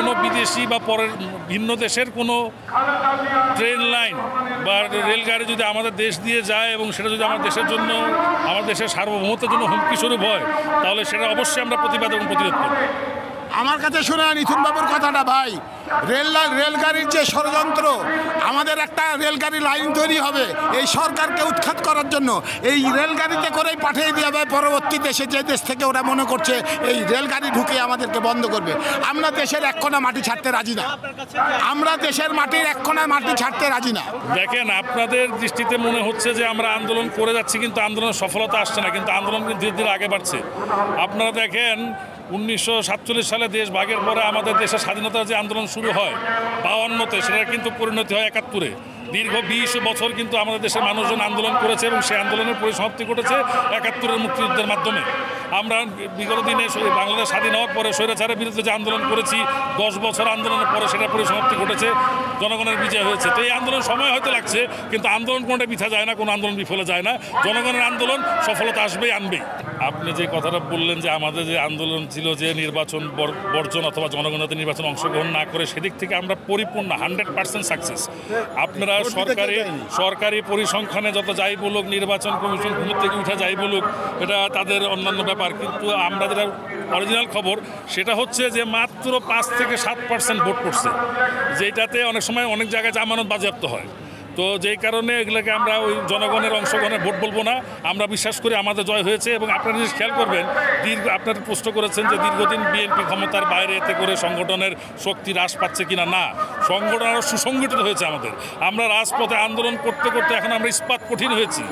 কোনো বিদেশি বা পরের ভিন্ন দেশের কোনো ট্রেন লাইন বা রেলগাড়ি যদি আমাদের দেশ দিয়ে যায় এবং সেটা যদি আমার দেশের জন্য, আমার দেশের সার্বভৌমত্বের জন্য হুমকি স্বরূপ হয়, তাহলে সেটা অবশ্যই আমরা প্রতিবাদ এবং প্রতিরোধ করব। আমার কাছে শুনে নিথুনবাবুর কথাটা ভাই, রেলগাড়ির যে ষড়যন্ত্র, আমাদের একটা রেলগাড়ি লাইন তৈরি হবে এই সরকারকে উৎখাত করার জন্য, এই রেলগাড়িতে করেই পাঠিয়ে দেওয়া হবে পরবর্তী দেশে, যে দেশ থেকে ওরা মনে করছে এই রেলগাড়ি ঢুকে আমাদেরকে বন্ধ করবে। আমরা দেশের এক কোণা মাটি ছাড়তে রাজি না, আমরা দেশের মাটির এক কোণা মাটি ছাড়তে রাজি না। দেখেন, আপনাদের দৃষ্টিতে মনে হচ্ছে যে আমরা আন্দোলন করে যাচ্ছি, কিন্তু আন্দোলনের সফলতা আসছে না, কিন্তু আন্দোলন কিন্তু ধীরে ধীরে আগে বাড়ছে। আপনারা দেখেন 1947 সালে দেশ ভাগের পরে আমাদের দেশের স্বাধীনতার যে আন্দোলন শুরু হয় 52-তে, সেটা কিন্তু পরিণতি হয় 71-এ। দীর্ঘ 20 বছর কিন্তু আমাদের দেশের মানুষজন আন্দোলন করেছে এবং সেই আন্দোলনের পরিসমাপ্তি ঘটেছে 71-এর মুক্তিযুদ্ধের মাধ্যমে। আমরা বিগত দিনে বাংলাদেশ স্বাধীন হওয়ার পরে স্বৈরাচারের বিরুদ্ধে যে আন্দোলন করেছি, 10 বছর আন্দোলনের পরে সেটা পরিসমাপ্তি ঘটেছে, জনগণের বিজয় হয়েছে। তো এই আন্দোলন সময় হয়তো লাগছে, কিন্তু আন্দোলন কোনোটা বৃথা যায় না, কোনো আন্দোলন বিফলে যায় না। জনগণের আন্দোলন সফলতা আসবেই, আনবেই। আপনি যে কথাটা বললেন যে আমাদের যে আন্দোলন ছিল যে নির্বাচন বর্জন অথবা জনগণের নির্বাচন অংশগ্রহণ না করে, সেদিক থেকে আমরা পরিপূর্ণ 100% সাকসেস। আপনারা সরকারি পরিসংখ্যানে যত যাই বলুক, নির্বাচন কমিশন ঘুম থেকে উঠে যাই বলুক, এটা তাদের অন্যান্য ব্যাপার, কিন্তু আমরা যেটা অরিজিনাল খবর সেটা হচ্ছে যে মাত্র 5 থেকে 7% ভোট পড়ছে, যেটাতে অনেক সময় অনেক জায়গায় জামানত বাজেয়াপ্ত হয়। তো যেই কারণে এগুলোকে আমরা ওই জনগণের অংশগ্রহণে ভোট বলবো না, আমরা বিশ্বাস করি আমাদের জয় হয়েছে। এবং আপনারা যদি খেয়াল করবেন, আপনারা প্রশ্ন করেছেন যে দীর্ঘদিন বিএনপি ক্ষমতার বাইরে, এতে করে সংগঠনের শক্তি হ্রাস পাচ্ছে কিনা। না, সংগঠন আরও সুসংগঠিত হয়েছে আমাদের। আমরা রাজপথে আন্দোলন করতে করতে এখন আমরা ইস্পাত কঠিন হয়েছি।